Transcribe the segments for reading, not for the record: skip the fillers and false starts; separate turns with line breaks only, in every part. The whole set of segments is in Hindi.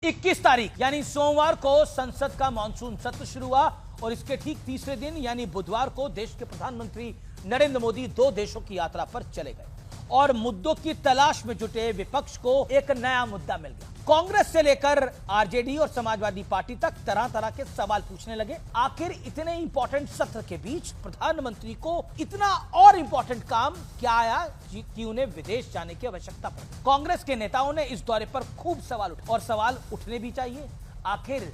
21 तारीख यानी सोमवार को संसद का मानसून सत्र शुरू हुआ और इसके ठीक तीसरे दिन यानी बुधवार को देश के प्रधानमंत्री नरेंद्र मोदी 2 देशों की यात्रा पर चले गए और मुद्दों की तलाश में जुटे विपक्ष को एक नया मुद्दा मिल गया। कांग्रेस से लेकर आरजेडी और समाजवादी पार्टी तक तरह तरह के सवाल पूछने लगे। आखिर इतने इंपॉर्टेंट सत्र के बीच प्रधानमंत्री को इतना और इंपॉर्टेंट काम क्या आया कि उन्हें विदेश जाने की आवश्यकता पड़ी। कांग्रेस के नेताओं ने इस दौरे पर खूब सवाल उठाए और सवाल उठने भी चाहिए। आखिर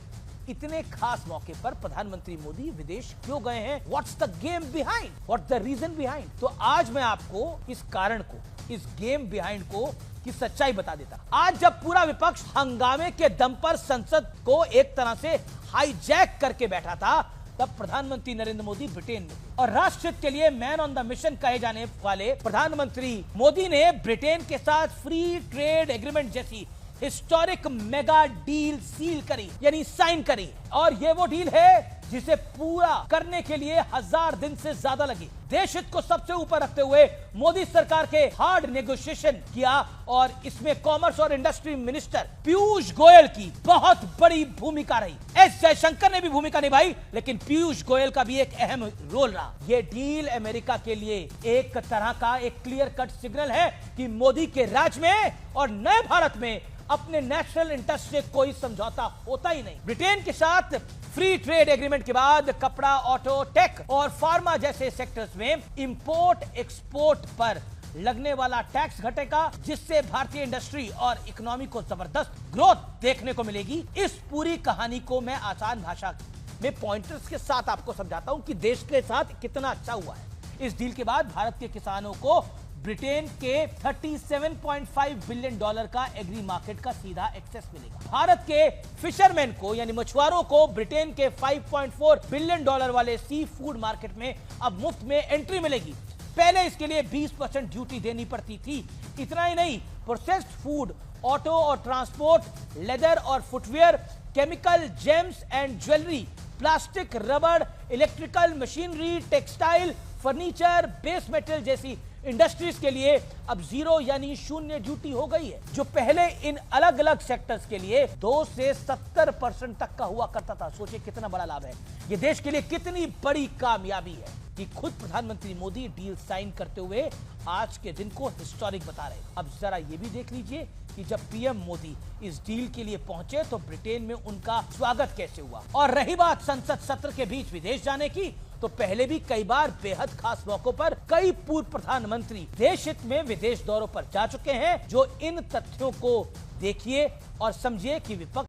इतने खास मौके पर प्रधानमंत्री मोदी विदेश क्यों गए हैं? What's the game behind, what's the reason behind? तो आज मैं आपको इस कारण को, इस गेम बिहाइंड को की सच्चाई बता देता। आज जब पूरा विपक्ष हंगामे के दम पर संसद को एक तरह से हाईजैक करके बैठा था, तब प्रधानमंत्री नरेंद्र मोदी ब्रिटेन में और राष्ट्र के लिए मैन ऑन द मिशन कहे जाने वाले प्रधानमंत्री मोदी ने ब्रिटेन के साथ फ्री ट्रेड एग्रीमेंट जैसी हिस्टोरिक मेगा डील सील करी, यानी साइन करी। और ये वो डील है जिसे पूरा करने के लिए 1000 दिन से ज्यादा लगे। देश हित को सबसे ऊपर रखते हुए मोदी सरकार के हार्ड नेगोशिएशन किया और इसमें कॉमर्स और इंडस्ट्री मिनिस्टर पीयूष गोयल की बहुत बड़ी भूमिका रही। एस जयशंकर ने भी भूमिका निभाई, लेकिन पीयूष गोयल का भी एक अहम रोल रहा। ये डील अमेरिका के लिए एक तरह का एक क्लियर कट सिग्नल है कि मोदी के राज में और नए भारत में अपने नेशनल इंटरेस्ट से कोई समझौता होता ही नहीं। ब्रिटेन के साथ फ्री ट्रेड एग्रीमेंट के बाद कपड़ा, ऑटो, टेक और फार्मा जैसे सेक्टर्स में इंपोर्ट एक्सपोर्ट पर लगने वाला टैक्स घटेगा, जिससे भारतीय इंडस्ट्री और इकोनॉमी को जबरदस्त ग्रोथ देखने को मिलेगी। इस पूरी कहानी को मैं आसान भाषा में पॉइंटर्स के साथ आपको समझाता हूं कि देश के साथ कितना अच्छा हुआ है। इस डील के बाद भारत के किसानों को ब्रिटेन के $37.5 बिलियन का एग्री मार्केट का सीधा एक्सेस मिलेगा। भारत के फिशरमैन को यानी मछुआरों को ब्रिटेन के $5.4 बिलियन वाले सी फूड मार्केट में अब मुफ्त में एंट्री मिलेगी। पहले इसके लिए 20% ड्यूटी देनी पड़ती थी। इतना ही नहीं, प्रोसेस्ड फूड, ऑटो और ट्रांसपोर्ट, लेदर और footwear, chemical, gems and jewellery, plastic, रबड़, electrical machinery, textile, furniture, base metal जैसी इंडस्ट्रीज के लिए अब 0 यानी शून्य ड्यूटी हो गई है, जो पहले इन अलग अलग सेक्टर्स के लिए 2 से 70% तक का हुआ करता था। सोचिए कितना बड़ा लाभ है। ये देश के लिए कितनी बड़ी कामयाबी है कि खुद प्रधानमंत्री मोदी डील साइन करते हुए आज के दिन को हिस्टोरिक बता रहे हैं। अब जरा ये भी देख लीजिए कि जब पीएम मोदी इस डील के लिए पहुंचे तो ब्रिटेन में उनका स्वागत कैसे हुआ। और रही बात संसद सत्र के बीच विदेश जाने की, तो पहले भी कई बार बेहद खास मौकों पर कई पूर्व प्रधानमंत्री देश हित में विदेश दौरों पर जा चुके हैं। जो इन तथ्यों को देखिए और समझिए कि विपक्ष